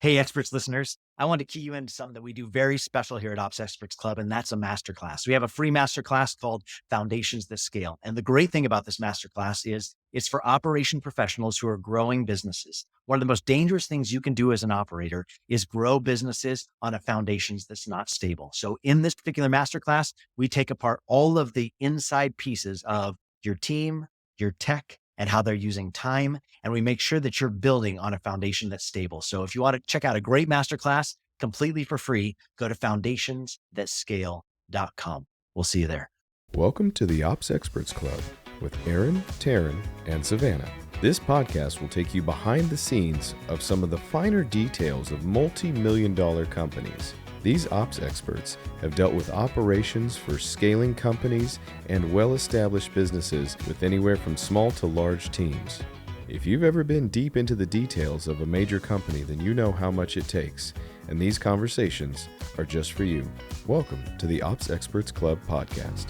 Hey, experts listeners. I want to key you into something that we do very special here at Ops Experts Club, and that's a masterclass. We have a free masterclass called Foundations That Scale. And the great thing about this masterclass is it's for operation professionals who are growing businesses. One of the most dangerous things you can do as an operator is grow businesses on a foundations that's not stable. So in this particular masterclass, we take apart all of the inside pieces of your team, your tech, and how they're using time, and we make sure that you're building on a foundation that's stable. So if you want to check out a great masterclass completely for free, go to foundationsthatscale.com. We'll see you there. Welcome to the Ops Experts Club with Aaron, Taryn, and Savannah. This podcast will take you behind the scenes of some of the finer details of multi-million-dollar companies. These ops experts have dealt with operations for scaling companies and well-established businesses with anywhere from small to large teams. If you've ever been deep into the details of a major company, then you know how much it takes, and these conversations are just for you. Welcome to the Ops Experts Club podcast.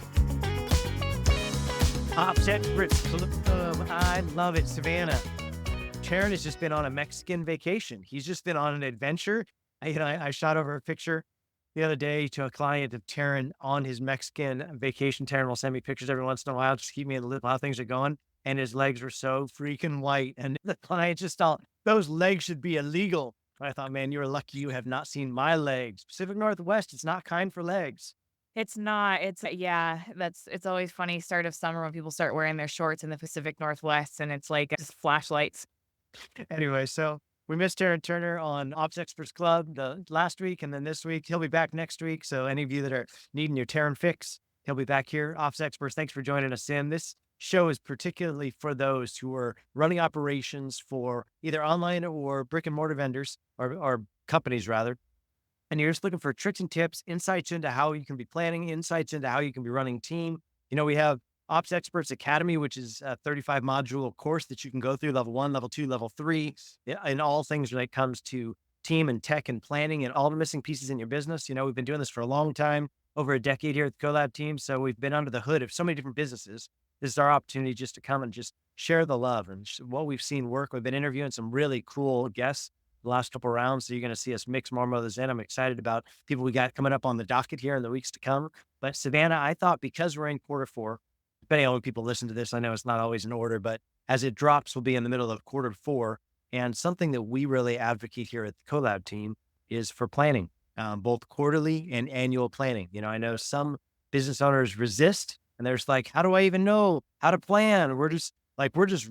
Ops Experts Club, I love it, Savannah. Taryn has just been on a Mexican vacation. He's just been on an adventure. I shot over a picture the other day to a client of Taryn on his Mexican vacation. Taryn will send me pictures every once in a while, just keep me in the loop of how things are going. And his legs were so freaking white. And the client just thought those legs should be illegal. I thought, man, you're lucky you have not seen my legs. Pacific Northwest, it's not kind for legs. It's not. It's always funny start of summer when people start wearing their shorts in the Pacific Northwest and it's like just flashlights. Anyway, so we missed Taryn Turner on Ops Experts Club the last week and then this week. He'll be back next week. So any of you that are needing your Taryn fix, he'll be back here. Ops Experts, thanks for joining us in. This show is particularly for those who are running operations for either online or brick and mortar vendors or companies rather. And you're just looking for tricks and tips, insights into how you can be planning, insights into how you can be running team. We have Ops Experts Academy, which is a 35 module course that you can go through level 1, level 2, level 3, in all things when it comes to team and tech and planning and all the missing pieces in your business. We've been doing this for a long time, over a decade here at the Collab team. So we've been under the hood of so many different businesses. This is our opportunity just to come and just share the love and what we've seen work. We've been interviewing some really cool guests the last couple of rounds. So you're going to see us mix more of those in. I'm excited about people we got coming up on the docket here in the weeks to come. But Savannah, I thought because we're in quarter 4, depending on when people listen to this, I know it's not always in order, but as it drops, we'll be in the middle of quarter 4. And something that we really advocate here at the Collab team is for planning, both quarterly and annual planning. I know some business owners resist and there's like, how do I even know how to plan? We're just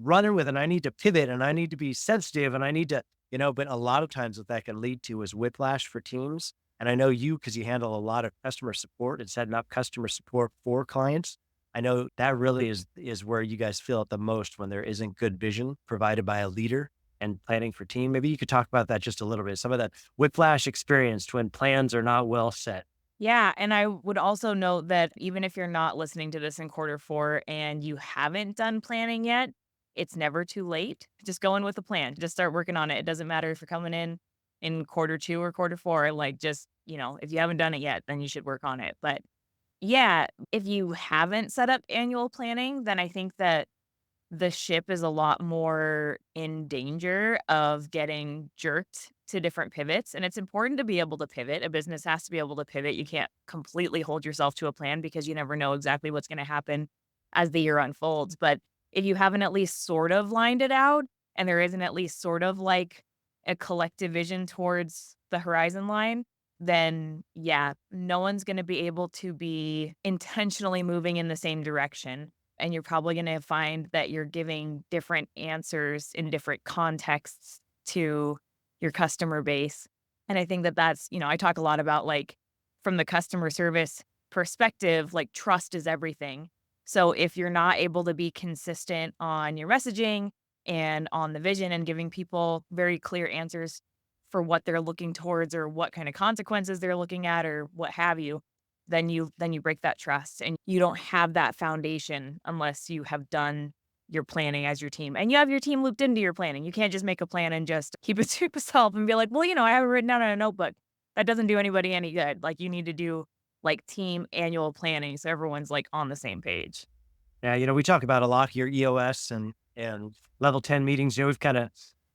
running with it. And I need to pivot and I need to be sensitive and I need to, but a lot of times what that can lead to is whiplash for teams. And I know you, because you handle a lot of customer support and setting up customer support for clients. I know that really is where you guys feel it the most when there isn't good vision provided by a leader and planning for team. Maybe you could talk about that just a little bit, some of that whiplash experience when plans are not well set. Yeah. And I would also note that even if you're not listening to this in quarter 4 and you haven't done planning yet, it's never too late. Just go in with a plan. Just start working on it. It doesn't matter if you're coming in quarter 2 or quarter 4. Like just, if you haven't done it yet, then you should work on it. But yeah, if you haven't set up annual planning, then I think that the ship is a lot more in danger of getting jerked to different pivots. And it's important to be able to pivot. A business has to be able to pivot. You can't completely hold yourself to a plan because you never know exactly what's going to happen as the year unfolds. But if you haven't at least sort of lined it out and there isn't at least sort of like a collective vision towards the horizon line, then yeah, no one's going to be able to be intentionally moving in the same direction. And you're probably going to find that you're giving different answers in different contexts to your customer base. And I think that that's, I talk a lot about like from the customer service perspective, like trust is everything. So if you're not able to be consistent on your messaging and on the vision and giving people very clear answers for what they're looking towards or what kind of consequences they're looking at or what have you, then you break that trust and you don't have that foundation unless you have done your planning as your team and you have your team looped into your planning. You can't just make a plan and just keep it to yourself and be like, well, I have it written down in a notebook. That doesn't do anybody any good. Like you need to do like team annual planning so everyone's like on the same page. Yeah, we talk about a lot here, EOS and level 10 meetings. We've kind of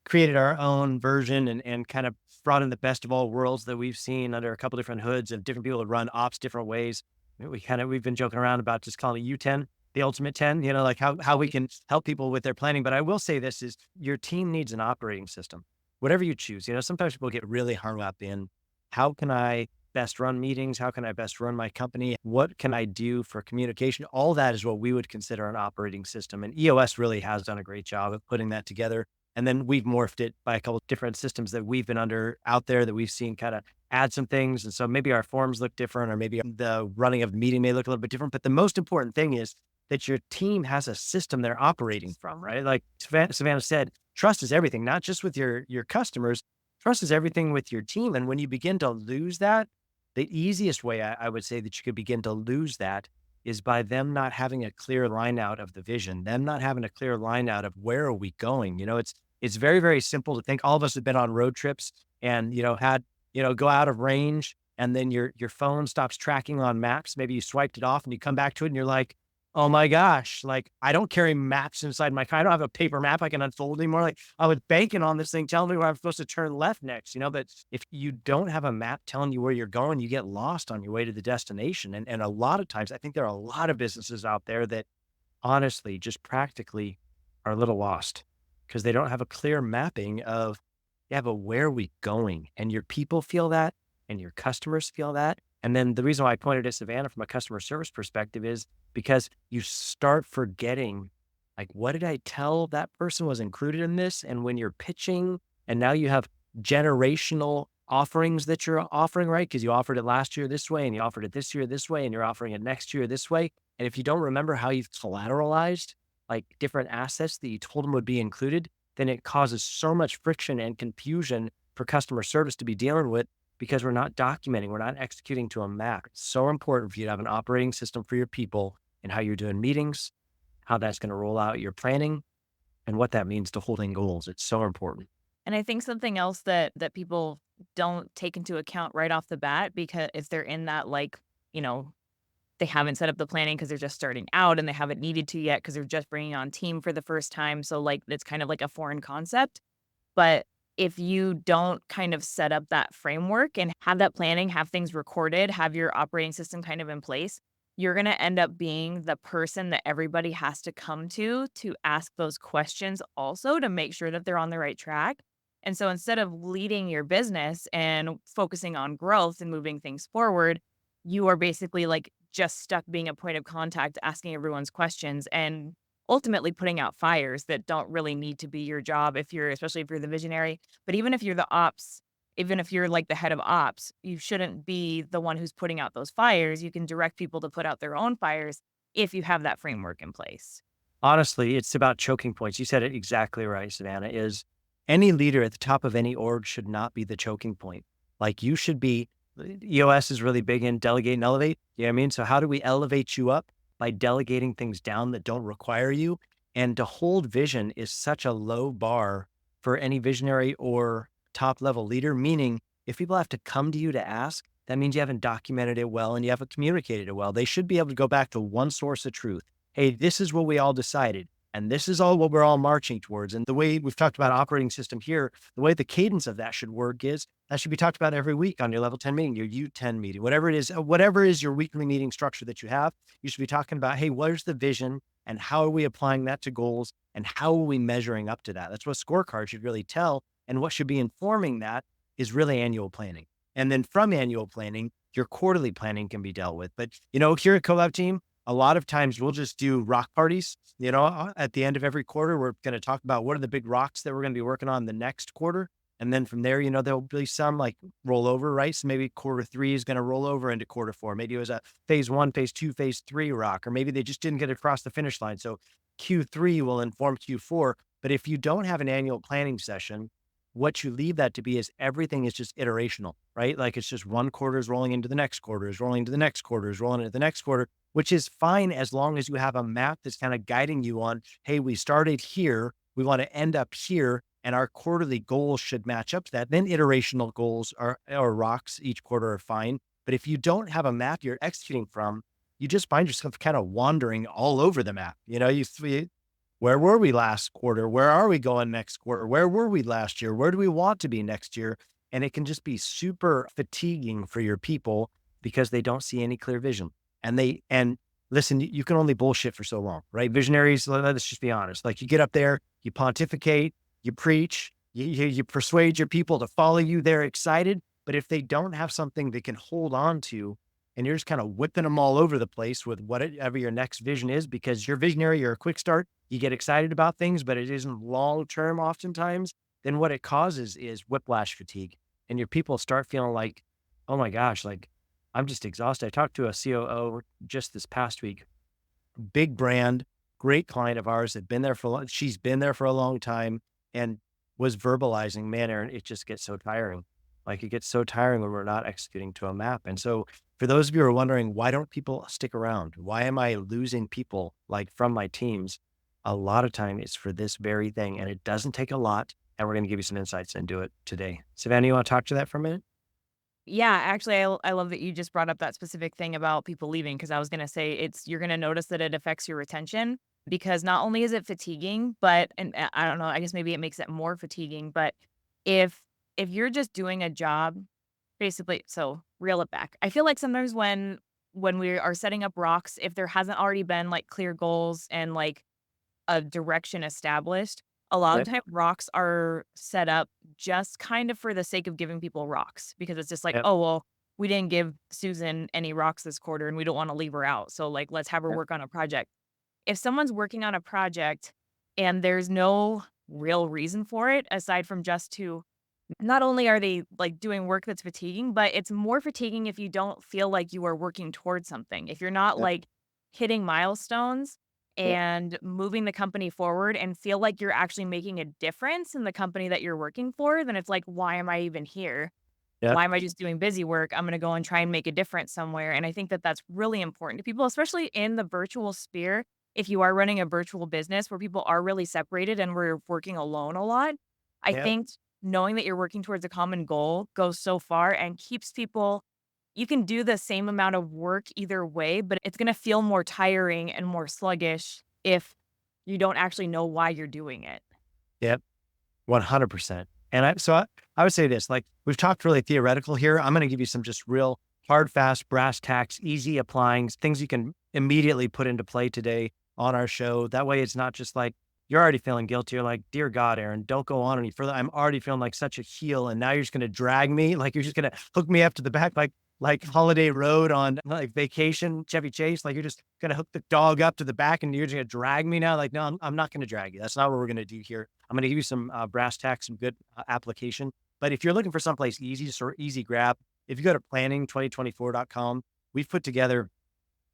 created our own version and kind of brought in the best of all worlds that we've seen under a couple different hoods of different people that run ops different ways. We've been joking around about just calling it U10, the ultimate 10, like how we can help people with their planning. But I will say this is your team needs an operating system, whatever you choose. Sometimes people get really hung up in how can I best run meetings? How can I best run my company? What can I do for communication? All that is what we would consider an operating system. And EOS really has done a great job of putting that together. And then we've morphed it by a couple of different systems that we've been under out there that we've seen kind of add some things. And so maybe our forms look different, or maybe the running of the meeting may look a little bit different. But the most important thing is that your team has a system they're operating from, right? Like Savannah said, trust is everything, not just with your customers. Trust is everything with your team. And when you begin to lose that, the easiest way I would say that you could begin to lose that is by them not having a clear line out of the vision, them not having a clear line out of where are we going. It's very, very simple to think. All of us have been on road trips and, had, go out of range, and then your phone stops tracking on maps. Maybe you swiped it off and you come back to it and you're like, oh my gosh, like I don't carry maps inside my car. I don't have a paper map I can unfold anymore. Like I was banking on this thing telling me where I'm supposed to turn left next, but if you don't have a map telling you where you're going, you get lost on your way to the destination. And a lot of times, I think there are a lot of businesses out there that honestly, just practically are a little lost because they don't have a clear mapping of, yeah, but where are we going? And your people feel that and your customers feel that. And then the reason why I pointed at Savannah from a customer service perspective is because you start forgetting, like, what did I tell that person was included in this? And when you're pitching, and now you have generational offerings that you're offering, right? Because you offered it last year this way, and you offered it this year this way, and you're offering it next year this way. And if you don't remember how you've collateralized like different assets that you told them would be included, then it causes so much friction and confusion for customer service to be dealing with because we're not documenting, we're not executing to a map. It's so important for you to have an operating system for your people and how you're doing meetings, how that's going to roll out your planning, and what that means to holding goals. It's so important. And I think something else that people don't take into account right off the bat, because if they're in that, like, you know, they haven't set up the planning because they're just starting out and they haven't needed to yet because they're just bringing on team for the first time. So like it's kind of like a foreign concept. But if you don't kind of set up that framework and have that planning, have things recorded, have your operating system kind of in place, you're going to end up being the person that everybody has to come to ask those questions also to make sure that they're on the right track. And so instead of leading your business and focusing on growth and moving things forward, you are basically like just stuck being a point of contact, asking everyone's questions and ultimately putting out fires that don't really need to be your job especially if you're the visionary. But even if you're the ops, even if you're like the head of ops, you shouldn't be the one who's putting out those fires. You can direct people to put out their own fires if you have that framework in place. Honestly, it's about choking points. You said it exactly right, Savannah, is any leader at the top of any org should not be the choking point. Like you should be, EOS is really big in delegate and elevate. You know what I mean? So how do we elevate you up? By delegating things down that don't require you. And to hold vision is such a low bar for any visionary or top level leader, meaning if people have to come to you to ask, that means you haven't documented it well and you haven't communicated it well. They should be able to go back to one source of truth. Hey, this is what we all decided. And this is all what we're all marching towards. And the way we've talked about operating system here, the way the cadence of that should work is that should be talked about every week on your level 10 meeting, your U10 meeting, whatever is your weekly meeting structure that you have. You should be talking about, hey, where's the vision and how are we applying that to goals and how are we measuring up to that? That's what scorecard should really tell. And what should be informing that is really annual planning. And then from annual planning, your quarterly planning can be dealt with. But, here at Collab team, a lot of times we'll just do rock parties, at the end of every quarter, we're going to talk about what are the big rocks that we're going to be working on the next quarter. And then from there, there'll be some like rollover, right? So maybe quarter 3 is going to roll over into quarter 4. Maybe it was a phase 1, phase 2, phase 3 rock, or maybe they just didn't get across the finish line. So Q3 will inform Q4. But if you don't have an annual planning session, what you leave that to be is everything is just iterational, right? Like it's just one quarter is rolling into the next quarter, is rolling into the next quarter, is rolling into the next quarter, which is fine as long as you have a map that's kind of guiding you on, hey, we started here, we want to end up here, and our quarterly goals should match up to that. Then iterational goals or rocks each quarter are fine. But if you don't have a map you're executing from, you just find yourself kind of wandering all over the map. Where were we last quarter? Where are we going next quarter? Where were we last year? Where do we want to be next year? And it can just be super fatiguing for your people because they don't see any clear vision. And listen, you can only bullshit for so long, right? Visionaries, let's just be honest. Like you get up there, you pontificate, you preach, you persuade your people to follow you. They're excited. But if they don't have something they can hold on to, and you're just kind of whipping them all over the place with whatever your next vision is, because you're visionary, you're a quick start, you get excited about things, but it isn't long term oftentimes, then what it causes is whiplash fatigue. And your people start feeling like, oh my gosh, like I'm just exhausted. I talked to a COO just this past week, big brand, great client of ours, had been there for she's been there for a long time and was verbalizing, man, Aaron, it just gets so tiring. Like it gets so tiring when we're not executing to a map. And so for those of you who are wondering, why don't people stick around? Why am I losing people like from my teams? A lot of time it's for this very thing, and it doesn't take a lot. And we're going to give you some insights into it today. Savannah, you want to talk to that for a minute? Yeah, actually, I love that you just brought up that specific thing about people leaving because I was gonna say you're gonna notice that it affects your retention because not only is it fatiguing, but I don't know, I guess maybe it makes it more fatiguing, but if if you're just doing a job, basically, so reel it back. I feel like sometimes when we are setting up rocks, if there hasn't already been like clear goals and like a direction established, a lot of Yep. the time rocks are set up just kind of for the sake of giving people rocks because it's just like, Yep. "Oh, well, we didn't give Susan any rocks this quarter and we don't wanna leave her out, so, like, let's have her Yep. work on a project." If someone's working on a project and there's no real reason for it aside from just to not only are they, like, doing work that's fatiguing, but it's more fatiguing if you don't feel like you are working towards something. If you're not, Yep. like, hitting milestones Yep. and moving the company forward and feel like you're actually making a difference in the company that you're working for, then it's like, "Why am I even here? Yep. Why am I just doing busy work? I'm gonna go and try and make a difference somewhere." And I think that that's really important to people, especially in the virtual sphere. If you are running a virtual business where people are really separated and we're working alone a lot, I Yep. think knowing that you're working towards a common goal goes so far and keeps people you can do the same amount of work either way, but it's gonna feel more tiring and more sluggish if you don't actually know why you're doing it. Yep. 100%. And I would say this, like we've talked really theoretical here. I'm going to give you some just real hard, fast, brass tacks, easy applying things you can immediately put into play today on our show. That way it's not just like you're already feeling guilty. You're like, dear God, Aaron, don't go on any further. I'm already feeling like such a heel. And now you're just going to drag me. Like you're just going to hook me up to the back, like Holiday Road on like vacation, Chevy Chase. Like you're just going to hook the dog up to the back and you're just going to drag me now. Like, no, I'm not going to drag you. That's not what we're going to do here. I'm going to give you some brass tacks, some good application. But if you're looking for someplace easy, sort of easy grab, if you go to planning2024.com, we've put together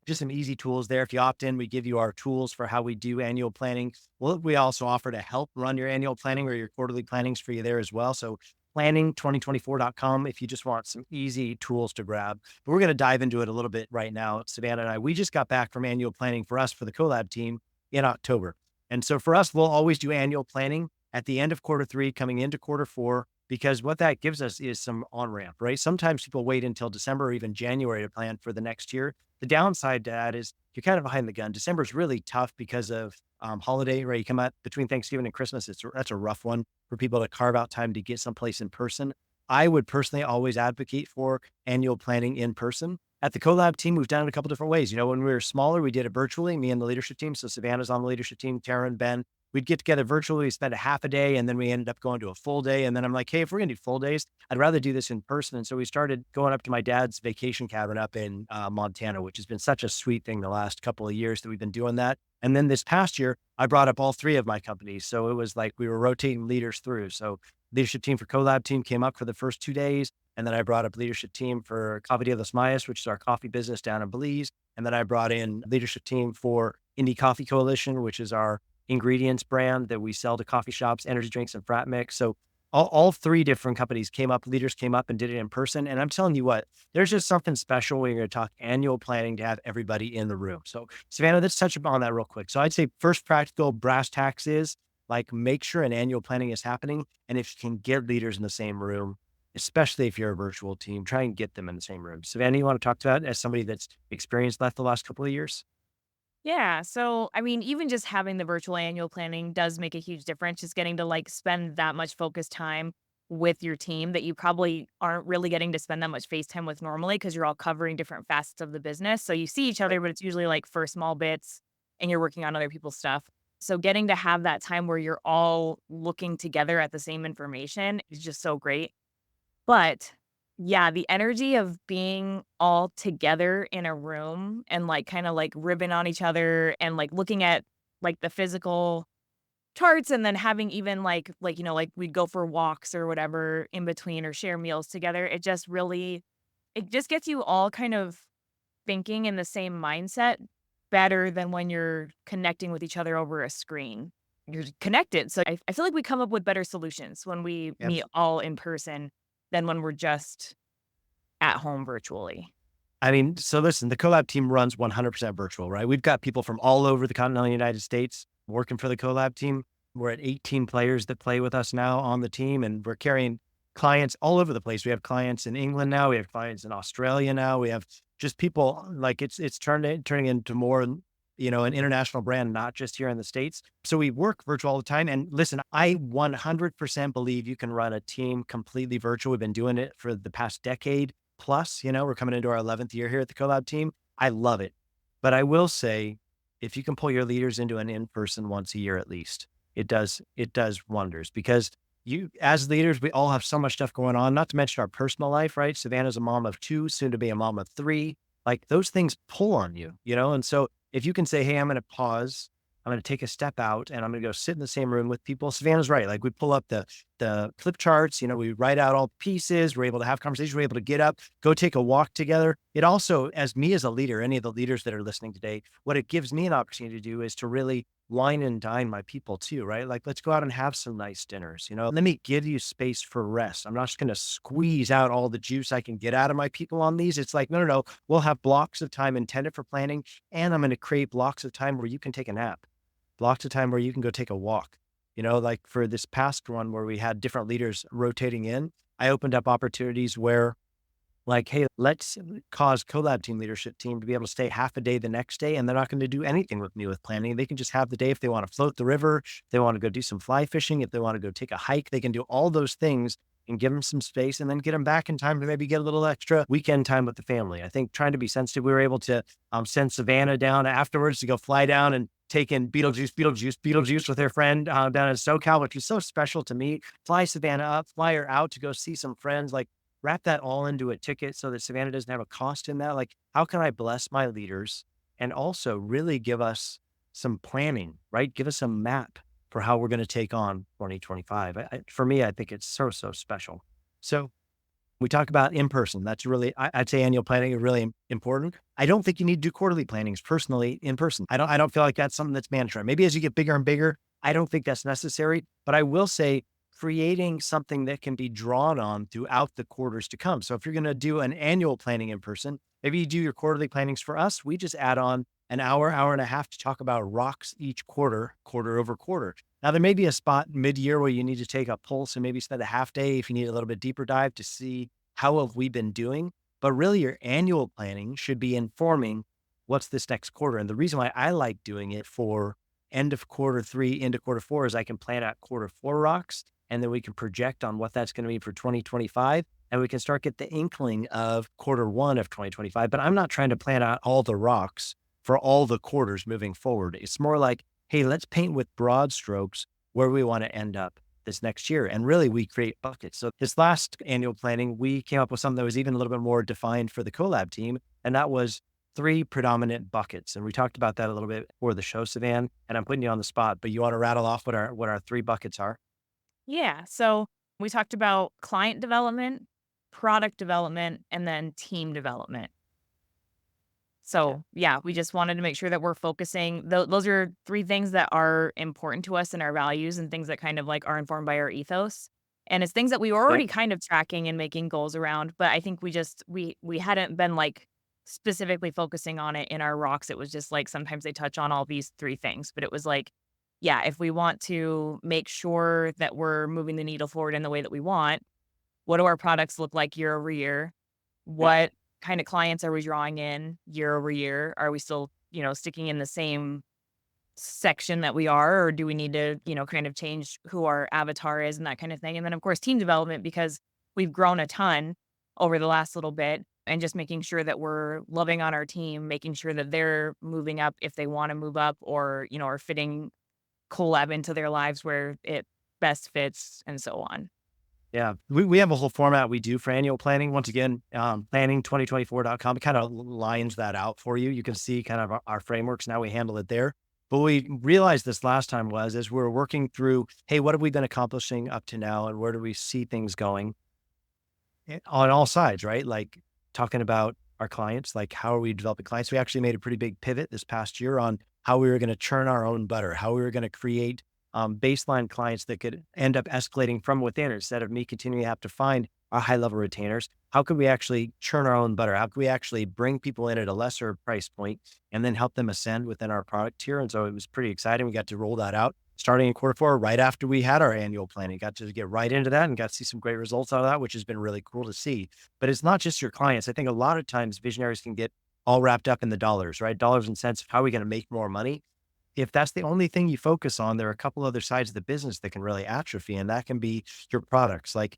just some easy tools there. If you opt in, we give you our tools for how we do annual planning. Well, we also offer to help run your annual planning or your quarterly plannings for you there as well. So planning2024.com if you just want some easy tools to grab. But we're going to dive into it a little bit right now. Savannah and I, we just got back from annual planning for us for the Collab team in October. And so for us, we'll always do annual planning at the end of quarter three, coming into quarter four, because what that gives us is some on ramp, right? Sometimes people wait until December or even January to plan for the next year. The downside to that is you're kind of behind the gun. December is really tough because of holiday, right? You come out between Thanksgiving and Christmas. That's a rough one for people to carve out time to get someplace in person. I would personally always advocate for annual planning in person. At the Collab team, we've done it a couple different ways. You know, when we were smaller, we did it virtually, me and the leadership team. So Savannah's on the leadership team, Tara and Ben. We'd get together virtually, we spend a half a day, and then we ended up going to a full day. And then I'm like, hey, if we're gonna do full days, I'd rather do this in person. And so we started going up to my dad's vacation cabin up in Montana, which has been such a sweet thing the last couple of years that we've been doing that. And then this past year, I brought up all three of my companies. So it was like we were rotating leaders through. So leadership team for Collab team came up for the first 2 days. And then I brought up leadership team for Café de los Mayas, which is our coffee business down in Belize. And then I brought in leadership team for Indie Coffee Coalition, which is our ingredients brand that we sell to coffee shops, energy drinks, and frat mix. So all three different companies came up, leaders came up and did it in person. And I'm telling you what, there's just something special when you're going to talk annual planning to have everybody in the room. So Savannah, let's touch upon that real quick. So I'd say first practical brass tacks is like make sure an annual planning is happening. And if you can get leaders in the same room, especially if you're a virtual team, try and get them in the same room. Savannah, you want to talk to that as somebody that's experienced that the last couple of years? Yeah, so, I mean, even just having the virtual annual planning does make a huge difference, just getting to, like, spend that much focused time with your team that you probably aren't really getting to spend that much face time with normally because you're all covering different facets of the business. So you see each other, but it's usually like for small bits and you're working on other people's stuff. So getting to have that time where you're all looking together at the same information is just so great. But yeah, the energy of being all together in a room and like kind of like ribbing on each other and like looking at like the physical charts and then having even like we'd go for walks or whatever in between or share meals together. It just gets you all kind of thinking in the same mindset better than when you're connecting with each other over a screen. You're connected. So I feel like we come up with better solutions when we meet all in person than when we're just at home virtually. I mean, so listen, the Collab team runs 100% virtual, right? We've got people from all over the continental United States working for the Collab team. We're at 18 players that play with us now on the team, and we're carrying clients all over the place. We have clients in England now. We have clients in Australia now. We have just people like it's turning into more, an international brand, not just here in the States. So we work virtual all the time. And listen, I 100% believe you can run a team completely virtual. We've been doing it for the past decade plus. We're coming into our 11th year here at the Collab team. I love it. But I will say, if you can pull your leaders into an in-person once a year at least, it does wonders, because you, as leaders, we all have so much stuff going on, not to mention our personal life, right? Savannah's a mom of 2, soon to be a mom of 3. Like those things pull on you. And so if you can say, hey, I'm going to pause, I'm going to take a step out and I'm going to go sit in the same room with people. Savannah's right. Like we pull up the clip charts, we write out all the pieces. We're able to have conversations. We're able to get up, go take a walk together. It also, as me as a leader, any of the leaders that are listening today, what it gives me an opportunity to do is to really wine and dine my people too, right? Like, let's go out and have some nice dinners. Let me give you space for rest. I'm not just going to squeeze out all the juice I can get out of my people on these. It's like, no. We'll have blocks of time intended for planning. And I'm going to create blocks of time where you can take a nap, blocks of time where you can go take a walk. Like for this past one where we had different leaders rotating in, I opened up opportunities where, like, hey, let's cause Collab leadership team to be able to stay half a day the next day. And they're not going to do anything with me with planning. They can just have the day. If they want to float the river, if they want to go do some fly fishing, if they want to go take a hike, they can do all those things and give them some space and then get them back in time to maybe get a little extra weekend time with the family. I think trying to be sensitive, we were able to send Savannah down afterwards to go fly down and take in Beetlejuice with her friend down in SoCal, which was so special to me. Fly Savannah up, fly her out to go see some friends, like wrap that all into a ticket so that Savannah doesn't have a cost in that. Like, how can I bless my leaders and also really give us some planning, right? Give us a map for how we're going to take on 2025. For me, I think it's so special. So we talk about in person. That's really, I'd say annual planning is really important. I don't think you need to do quarterly plannings personally in person. I don't feel like that's something that's mandatory. Maybe as you get bigger and bigger, I don't think that's necessary. But I will say, creating something that can be drawn on throughout the quarters to come. So if you're going to do an annual planning in person, maybe you do your quarterly plannings. For us, we just add on an hour and a half to talk about rocks each quarter over quarter. Now, there may be a spot mid-year where you need to take a pulse and maybe spend a half day if you need a little bit deeper dive to see how have we been doing. But really, your annual planning should be informing what's this next quarter. And the reason why I like doing it for end of quarter 3 into quarter 4 is I can plan out quarter 4 rocks, and then we can project on what that's going to be for 2025. And we can start get the inkling of quarter 1 of 2025. But I'm not trying to plan out all the rocks for all the quarters moving forward. It's more like, hey, let's paint with broad strokes where we want to end up this next year. And really, we create buckets. So this last annual planning, we came up with something that was even a little bit more defined for the Collab team. And that was 3 predominant buckets. And we talked about that a little bit before the show, Savan, and I'm putting you on the spot, but you want to rattle off what our 3 buckets are? Yeah. So we talked about client development, product development, and then team development. So yeah, we just wanted to make sure that we're focusing. Those are 3 things that are important to us and our values and things that kind of like are informed by our ethos. And it's things that we were already kind of tracking and making goals around. But I think we hadn't been like specifically focusing on it in our rocks. It was just like sometimes they touch on all these 3 things, but it was like, yeah, if we want to make sure that we're moving the needle forward in the way that we want, what do our products look like year over year? What kind of clients are we drawing in year over year? Are we still, sticking in the section that we are, or do we need to, kind of change who our avatar is and that kind of thing. And then of course team development, because we've grown a ton over the last little bit, and just making sure that we're loving on our team, making sure that they're moving up if they want to move up, or, or fitting Collab into their lives where it best fits, and so on. Yeah, we have a whole format we do for annual planning. Once again, planning2024.com kind of lines that out for you. You can see kind of our frameworks and how we handle it there. But we realized this last time was as we're working through, hey, what have we been accomplishing up to now, and where do we see things going on all sides, right? Like talking about our clients, like how are we developing clients? We actually made a pretty big pivot this past year on how we were going to churn our own butter, how we were going to create baseline clients that could end up escalating from within instead of me continuing to have to find our high level retainers. How could we actually churn our own butter? How could we actually bring people in at a lesser price point and then help them ascend within our product tier? And so it was pretty exciting. We got to roll that out starting in Q4, right after we had our annual planning. Got to get right into that and got to see some great results out of that, which has been really cool to see. But it's not just your clients. I think a lot of times visionaries can get all wrapped up in the dollars, right? Dollars and cents of how are we going to make more money? If that's the only thing you focus on, there are a couple other sides of the business that can really atrophy, and that can be your products. Like,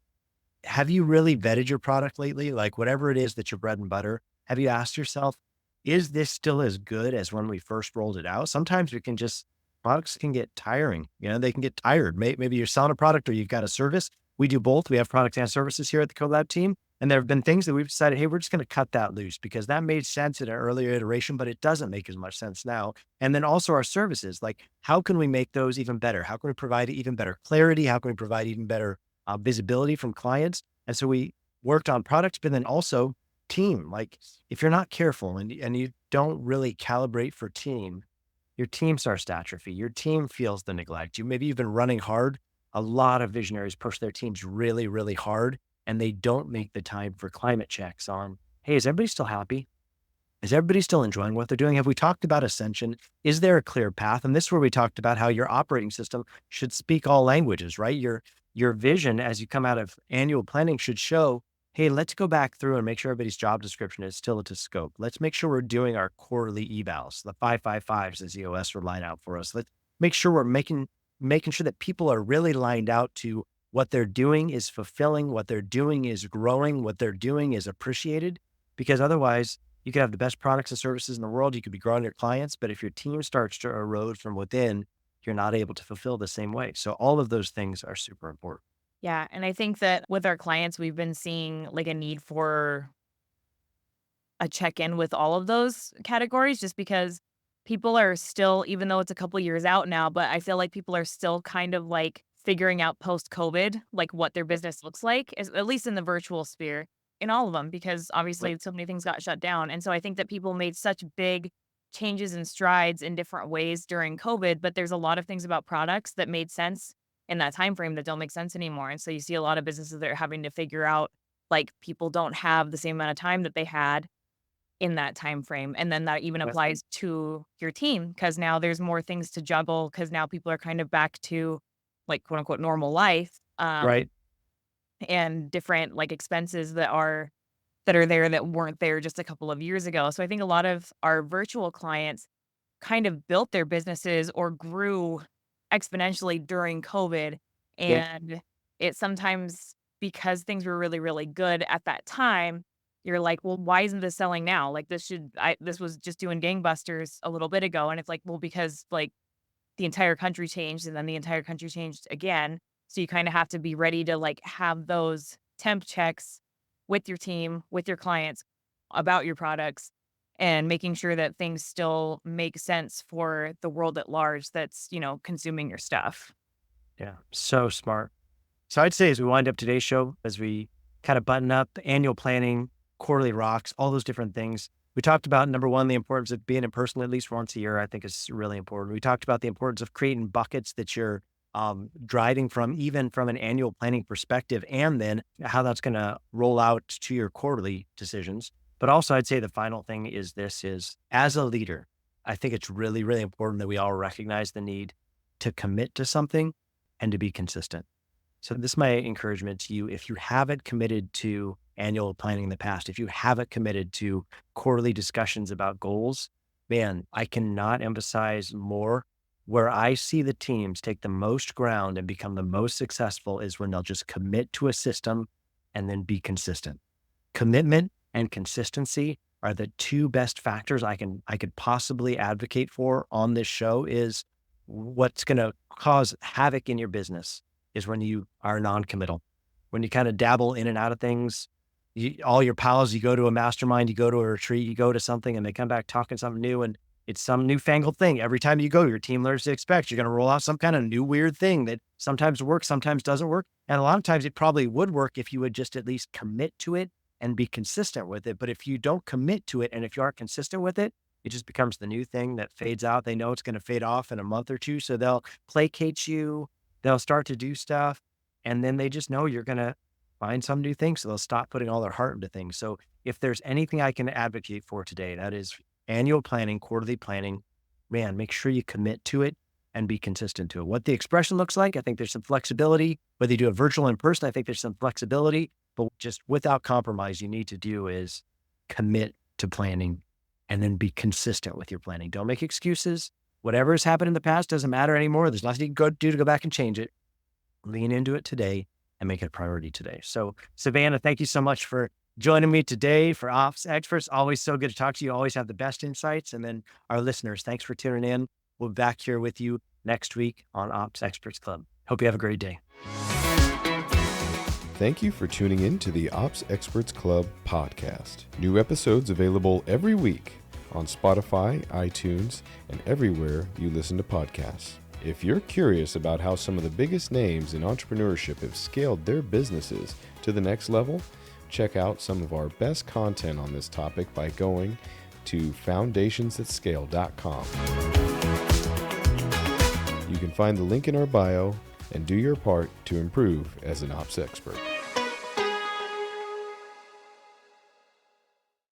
have you really vetted your product lately? Like, whatever it is that's your bread and butter, have you asked yourself, is this still as good as when we first rolled it out? Sometimes we can just, products can get tiring. They can get tired. Maybe you're selling a product or you've got a service. We do both. We have products and services here at the Collab team. And there have been things that we've decided, hey, we're just going to cut that loose because that made sense in an earlier iteration, but it doesn't make as much sense now. And then also our services, like how can we make those even better? How can we provide even better clarity? How can we provide even better visibility from clients? And so we worked on products, but then also team. Like if you're not careful and you don't really calibrate for team, your team starts to atrophy. Your team feels the neglect. Maybe you've been running hard. A lot of visionaries push their teams really, really hard, and they don't make the time for climate checks on, hey, is everybody still happy? Is everybody still enjoying what they're doing? Have we talked about ascension? Is there a clear path? And this is where we talked about how your operating system should speak all languages, right? Your vision as you come out of annual planning should show, hey, let's go back through and make sure everybody's job description is still to scope. Let's make sure we're doing our quarterly evals, the 555s as EOS would line out for us. Let's make sure we're making sure that people are really lined out to what they're doing is fulfilling, what they're doing is growing, what they're doing is appreciated, because otherwise you could have the best products and services in the world. You could be growing your clients, but if your team starts to erode from within, you're not able to fulfill the same way. So all of those things are super important. Yeah, and I think that with our clients, we've been seeing like a need for a check-in with all of those categories, just because people are still, even though it's a couple years out now, but I feel like people are still kind of like figuring out post-COVID, like what their business looks like, at least in the virtual sphere, in all of them, because Right. obviously so many things got shut down. And so I think that people made such big changes and strides in different ways during COVID, but there's a lot of things about products that made sense in that time frame that don't make sense anymore. And so you see a lot of businesses that are having to figure out, like, people don't have the same amount of time that they had in that time frame. And then that even Yeah. applies to your team, because now there's more things to juggle, because now people are kind of back to like quote unquote normal life, Right. and different like expenses that are there that weren't there just a couple of years ago. So I think a lot of our virtual clients kind of built their businesses or grew exponentially during COVID. Yeah. And it sometimes, because things were really, really good at that time, you're like, well, why isn't this selling now? Like this was just doing gangbusters a little bit ago. And it's like, well, because like the entire country changed and then the entire country changed again. So you kind of have to be ready to like have those temp checks with your team, with your clients about your products, and making sure that things still make sense for the world at large that's, consuming your stuff. Yeah. So smart. So I'd say as we wind up today's show, as we kind of button up annual planning, quarterly rocks, all those different things, we talked about number one, the importance of being in person at least once a year. I think is really important. We talked about the importance of creating buckets that you're driving from, even from an annual planning perspective, and then how that's going to roll out to your quarterly decisions. But also, I'd say the final thing is this: is as a leader, I think it's really, really important that we all recognize the need to commit to something and to be consistent. So this is my encouragement to you. If you haven't committed to annual planning in the past, if you haven't committed to quarterly discussions about goals, man, I cannot emphasize more where I see the teams take the most ground and become the most successful is when they'll just commit to a system and then be consistent. Commitment and consistency are the two best factors I could possibly advocate for on this show. Is what's going to cause havoc in your business is when you are non-committal, when you kind of dabble in and out of things. All your pals, you go to a mastermind, you go to a retreat, you go to something, and they come back talking something new, and it's some newfangled thing. Every time you go, your team learns to expect you're going to roll out some kind of new weird thing that sometimes works, sometimes doesn't work. And a lot of times it probably would work if you would just at least commit to it and be consistent with it. But if you don't commit to it, and if you aren't consistent with it, it just becomes the new thing that fades out. They know it's going to fade off in a month or two. So they'll placate you, they'll start to do stuff, and then they just know you're going to find some new thing. So they'll stop putting all their heart into things. So if there's anything I can advocate for today, that is annual planning, quarterly planning. Man, make sure you commit to it and be consistent to it. What the expression looks like, I think there's some flexibility. Whether you do a virtual in person, I think there's some flexibility, but just without compromise, you need to do is commit to planning and then be consistent with your planning. Don't make excuses. Whatever has happened in the past doesn't matter anymore. There's nothing you can do to go back and change it. Lean into it today and make it a priority today. So Savannah, thank you so much for joining me today for Ops Experts. Always so good to talk to you. Always have the best insights. And then our listeners, thanks for tuning in. We'll be back here with you next week on Ops Experts Club. Hope you have a great day. Thank you for tuning in to the Ops Experts Club podcast. New episodes available every week on Spotify, iTunes, and everywhere you listen to podcasts. If you're curious about how some of the biggest names in entrepreneurship have scaled their businesses to the next level, check out some of our best content on this topic by going to foundationsthatscale.com. You can find the link in our bio and do your part to improve as an ops expert.